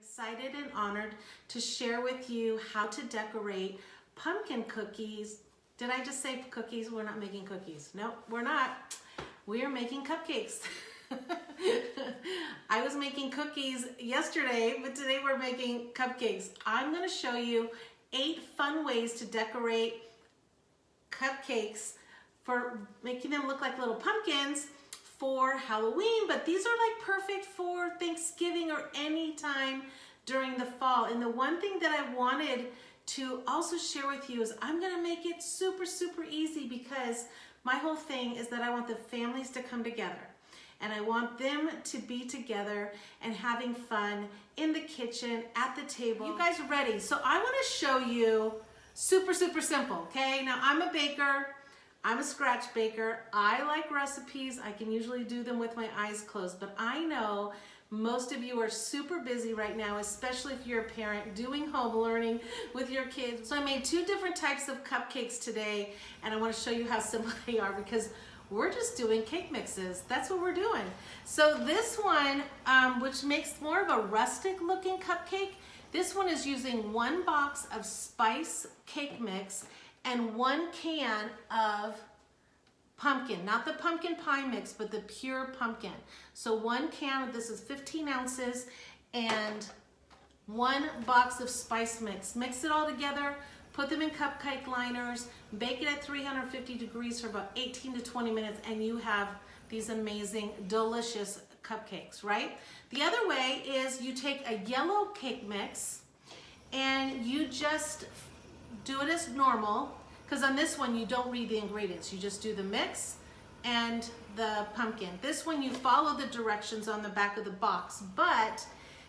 Excited and honored to share with you how to decorate pumpkin cookies. Did I just say cookies? We're not making cookies. Nope, we're not. We are making cupcakes. I was making cookies yesterday, but today we're making cupcakes. I'm going to show you 8 fun ways to decorate cupcakes for making them look like little pumpkins for Halloween, but these are like perfect for Thanksgiving or any time during the fall. And the one thing that I wanted to also share with you is I'm gonna make it super easy, because my whole thing is that I want the families to come together and I want them to be together and having fun in the kitchen, at the table. You guys are ready? So I wanna show you super simple, okay? Now I'm a baker. I'm a scratch baker. I like recipes. I can usually do them with my eyes closed, but I know most of you are super busy right now, especially if you're a parent doing home learning with your kids. So I made 2 different types of cupcakes today, and I want to show you how simple they are, because we're just doing cake mixes. That's what we're doing. So this one, which makes more of a rustic looking cupcake, this one is using 1 box of spice cake mix and 1 can of pumpkin, not the pumpkin pie mix, but the pure pumpkin. So 1 can, this is 15 ounces, and 1 box of spice mix. Mix it all together, put them in cupcake liners, bake it at 350 degrees for about 18 to 20 minutes, and you have these amazing, delicious cupcakes, right? The other way is you take a yellow cake mix and you just do it as normal, because on this one you don't read the ingredients. You just do the mix and the pumpkin. This one you follow the directions on the back of the box, but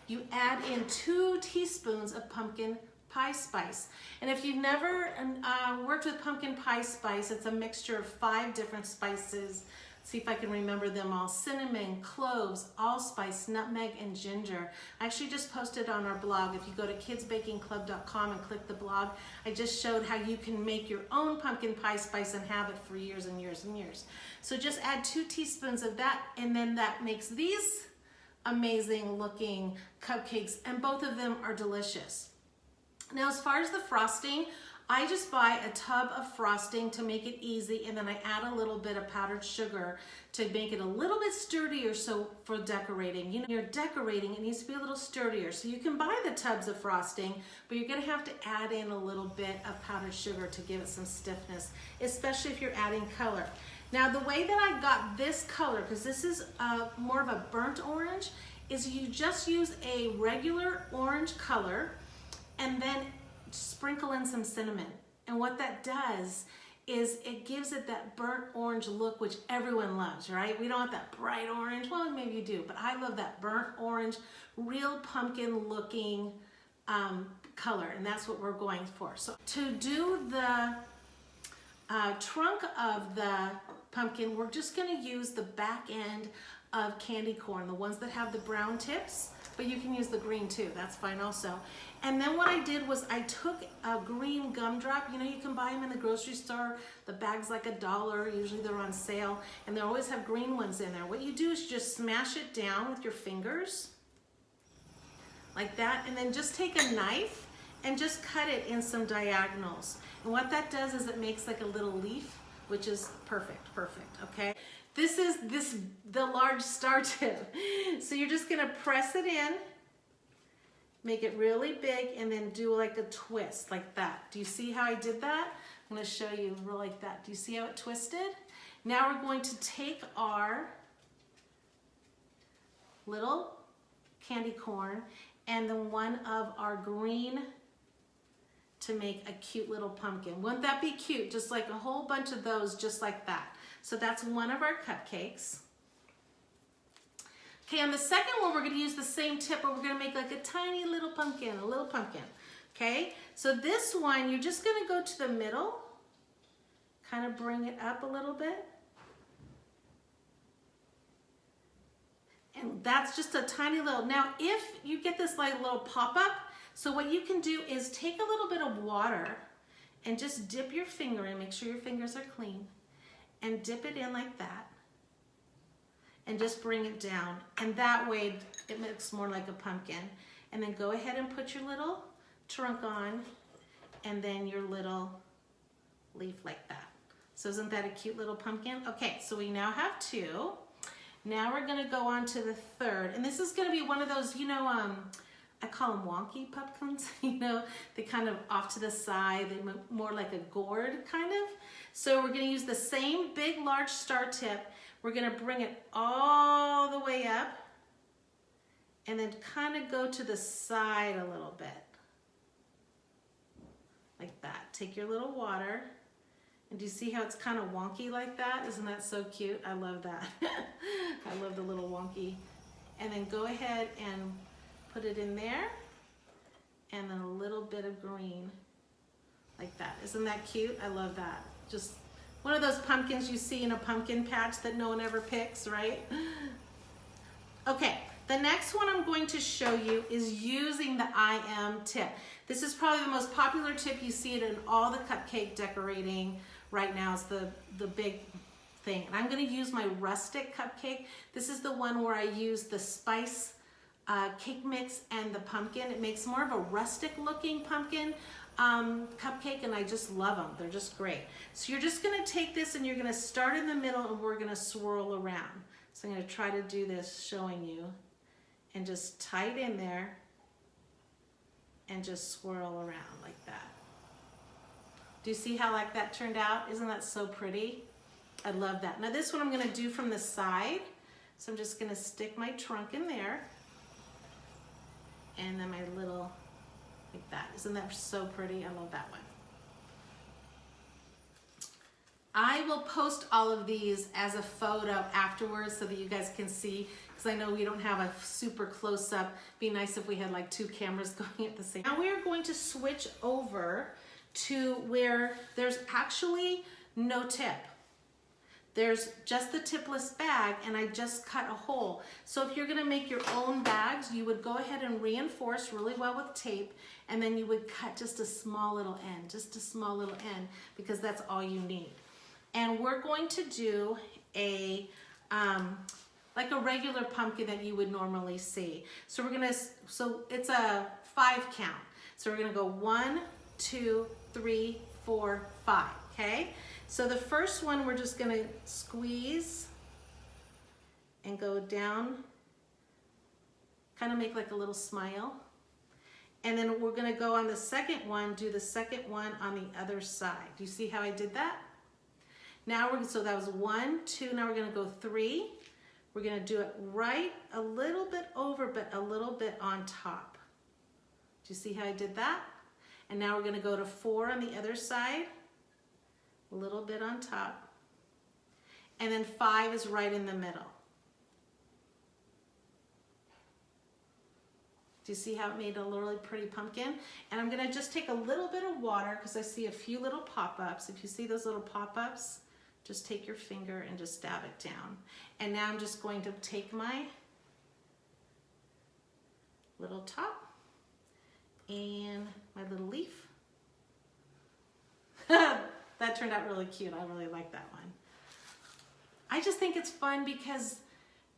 you add in 2 teaspoons of pumpkin pie spice. And if you've never worked with pumpkin pie spice, it's a mixture of 5 different spices. See if I can remember them all. Cinnamon, cloves, allspice, nutmeg, and ginger. I actually just posted on our blog. If you go to kidsbakingclub.com and click the blog, I just showed how you can make your own pumpkin pie spice and have it for years and years and years. So just add 2 teaspoons of that, and then that makes these amazing looking cupcakes, and both of them are delicious. Now, as far as the frosting, I just buy a tub of frosting to make it easy, and then I add a little bit of powdered sugar to make it a little bit sturdier. So for decorating, you know, you're decorating, it needs to be a little sturdier. So you can buy the tubs of frosting, but you're gonna have to add in a little bit of powdered sugar to give it some stiffness, especially if you're adding color. Now, the way that I got this color, because this is more of a burnt orange, is you just use a regular orange color and then sprinkle in some cinnamon. And what that does is it gives it that burnt orange look, which everyone loves, right? We don't want that bright orange. Well, maybe you do, but I love that burnt orange, real pumpkin looking color, and that's what we're going for. So to do the trunk of the pumpkin, we're just gonna use the back end of candy corn, the ones that have the brown tips, but you can use the green too, that's fine also. And then what I did was I took a green gumdrop. You know, you can buy them in the grocery store. The bag's like $1, usually they're on sale, and they always have green ones in there. What you do is just smash it down with your fingers, like that, and then just take a knife and just cut it in some diagonals. And what that does is it makes like a little leaf, which is perfect, okay? This is the large star tip. So you're just gonna press it in, make it really big, and then do like a twist like that. Do you see how I did that? I'm gonna show you like that. Do you see how it twisted? Now we're going to take our little candy corn and then one of our green to make a cute little pumpkin. Wouldn't that be cute? Just like a whole bunch of those, just like that. So that's one of our cupcakes. Okay, on the second one, we're gonna use the same tip, but we're gonna make like a tiny little pumpkin, okay? So this one, you're just gonna go to the middle, kind of bring it up a little bit. And that's just a tiny little, now if you get this like little pop-up, so what you can do is take a little bit of water and just dip your finger in, make sure your fingers are clean, and dip it in like that. And just bring it down. And that way it looks more like a pumpkin. And then go ahead and put your little trunk on, and then your little leaf like that. So isn't that a cute little pumpkin? Okay, so we now have two. Now we're gonna go on to the third, and this is gonna be one of those, you know, I call them wonky pumpkins, you know, they kind of off to the side, they're more like a gourd kind of. So we're gonna use the same big, large star tip. We're gonna bring it all the way up and then kind of go to the side a little bit. Like that. Take your little water, and do you see how it's kind of wonky like that? Isn't that so cute? I love that. I love the little wonky. And then go ahead and put it in there, and then a little bit of green like that. Isn't that cute? I love that. Just one of those pumpkins you see in a pumpkin patch that no one ever picks, right? Okay, the next one I'm going to show you is using the I am tip. This is probably the most popular tip. You see it in all the cupcake decorating right now. It's the big thing. And I'm gonna use my rustic cupcake. This is the one where I use the spice cake mix and the pumpkin. It makes more of a rustic looking pumpkin cupcake, and I just love them. They're just great. So you're just gonna take this and you're gonna start in the middle, and we're gonna swirl around. So I'm gonna try to do this showing you, and just tie it in there and just swirl around like that. Do you see how like that turned out? Isn't that so pretty? I love that. Now this one I'm gonna do from the side. So I'm just gonna stick my trunk in there, and then my little, like that. Isn't that so pretty? I love that one. I will post all of these as a photo afterwards so that you guys can see, because I know we don't have a super close up. Be nice if we had like two cameras going at the same time. Now we are going to switch over to where there's actually no tip. There's just the tipless bag, and I just cut a hole. So if you're gonna make your own bags, you would go ahead and reinforce really well with tape, and then you would cut just a small little end, because that's all you need. And we're going to do a, like a regular pumpkin that you would normally see. So so it's a 5 count. So we're gonna go 1, 2, 3, 4, 5, okay? So the first one, we're just gonna squeeze and go down, kind of make like a little smile. And then we're gonna go on the second one, do the second one on the other side. Do you see how I did that? Now so that was 1, 2, now we're gonna go 3. We're gonna do it right a little bit over, but a little bit on top. Do you see how I did that? And now we're gonna go to 4 on the other side, a little bit on top. And then 5 is right in the middle. Do you see how it made a really pretty pumpkin? And I'm gonna just take a little bit of water because I see a few little pop-ups. If you see those little pop-ups, just take your finger and just dab it down. And now I'm just going to take my little top and my little leaf. That turned out really cute. I really like that one. I just think it's fun because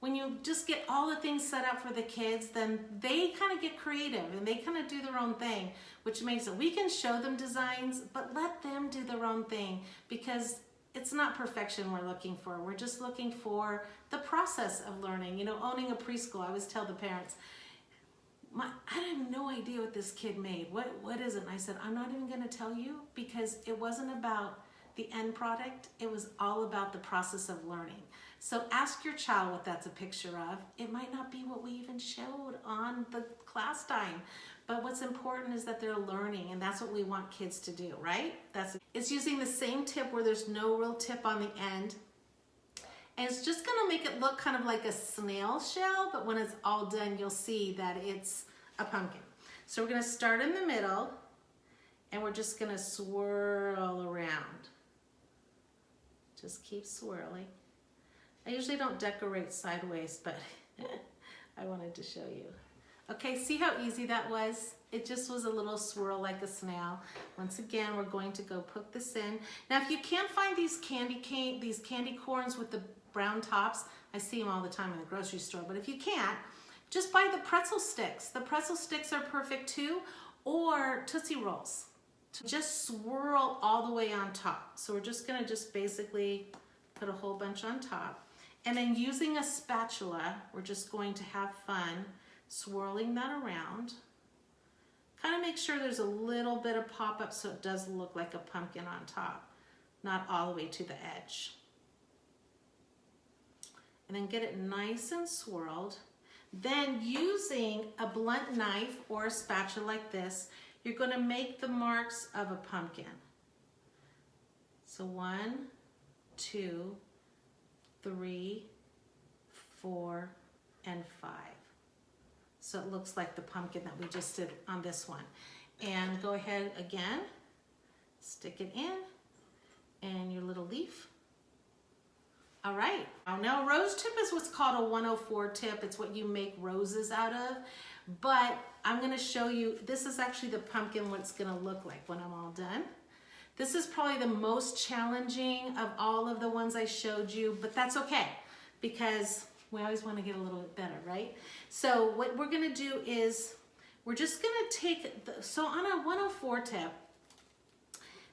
when you just get all the things set up for the kids, then they kind of get creative and they kind of do their own thing, which makes it, we can show them designs, but let them do their own thing, because it's not perfection we're looking for. We're just looking for the process of learning. You know, owning a preschool, I always tell the parents, I have no idea what this kid made. What is it? And I said, I'm not even gonna tell you, because it wasn't about the end product. It was all about the process of learning. So ask your child what that's a picture of. It might not be what we even showed on the class time, but what's important is that they're learning, and that's what we want kids to do, right? It's using the same tip where there's no real tip on the end. And it's just gonna make it look kind of like a snail shell, but when it's all done, you'll see that it's a pumpkin. So we're gonna start in the middle, and we're just gonna swirl around. Just keep swirling. I usually don't decorate sideways, but I wanted to show you. Okay, see how easy that was? It just was a little swirl like a snail. Once again, we're going to go put this in. Now, if you can't find these candy corns with the brown tops, I see them all the time in the grocery store, but if you can't, just buy the pretzel sticks. The pretzel sticks are perfect too, or Tootsie Rolls. Just swirl all the way on top. So we're just gonna basically put a whole bunch on top. And then using a spatula, we're just going to have fun swirling that around. Kind of make sure there's a little bit of pop-up so it does look like a pumpkin on top, not all the way to the edge. And then get it nice and swirled. Then using a blunt knife or a spatula like this, you're going to make the marks of a pumpkin. So 1, 2, 3, 4, and 5. So it looks like the pumpkin that we just did on this one. And go ahead again, stick it in, and your little leaf. All right, now rose tip is what's called a 104 tip. It's what you make roses out of. But I'm gonna show you, this is actually the pumpkin, what it's gonna look like when I'm all done. This is probably the most challenging of all of the ones I showed you, but that's okay, because we always wanna get a little bit better, right? So what we're gonna do is, we're just gonna take, so on a 104 tip,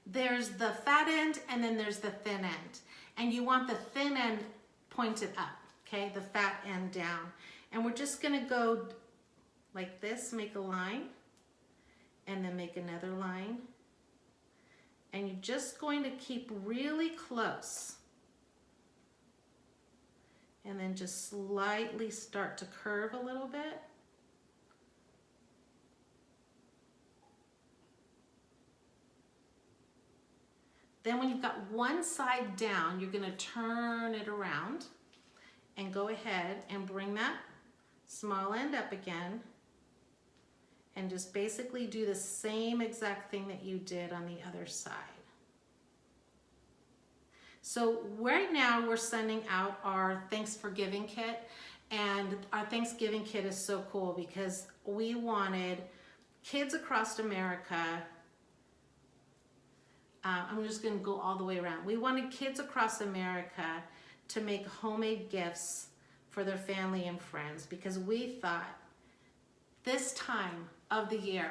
there's the fat end and then there's the thin end. And you want the thin end pointed up, okay? The fat end down. And we're just gonna go like this, make a line, and then make another line. And you're just going to keep really close. And then just slightly start to curve a little bit. Then when you've got one side down, you're gonna turn it around and go ahead and bring that small end up again and just basically do the same exact thing that you did on the other side. So right now we're sending out our Thanks for Giving kit, and our Thanksgiving kit is so cool because we wanted kids across America, I'm just gonna go all the way around. We wanted kids across America to make homemade gifts for their family and friends because we thought this time of the year,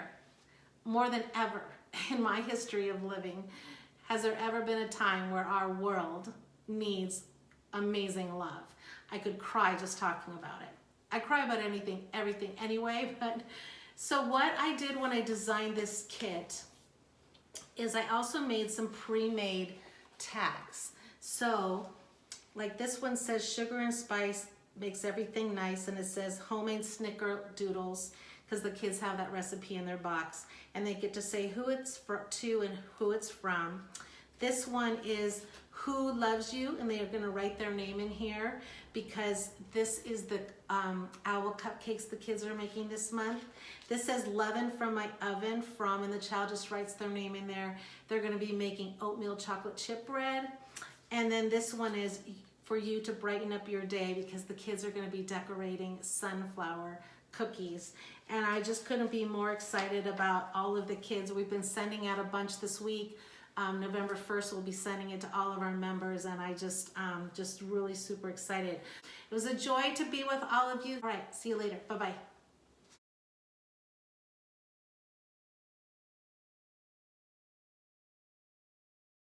more than ever in my history of living, has there ever been a time where our world needs amazing love. I could cry just talking about it. I cry about anything, everything anyway, but so what I did when I designed this kit is I also made some pre-made tags. So like this one says sugar and spice makes everything nice, and it says homemade snickerdoodles because the kids have that recipe in their box and they get to say who it's to and who it's from. This one is who loves you, and they are going to write their name in here because this is the owl cupcakes the kids are making this month. This says lovin' from my oven from, and the child just writes their name in there. They're going to be making oatmeal chocolate chip bread. And then this one is for you to brighten up your day because the kids are going to be decorating sunflower cookies. And I just couldn't be more excited about all of the kids. We've been sending out a bunch this week. November 1st, we'll be sending it to all of our members, and I just really super excited. It was a joy to be with all of you. All right, see you later. Bye-bye.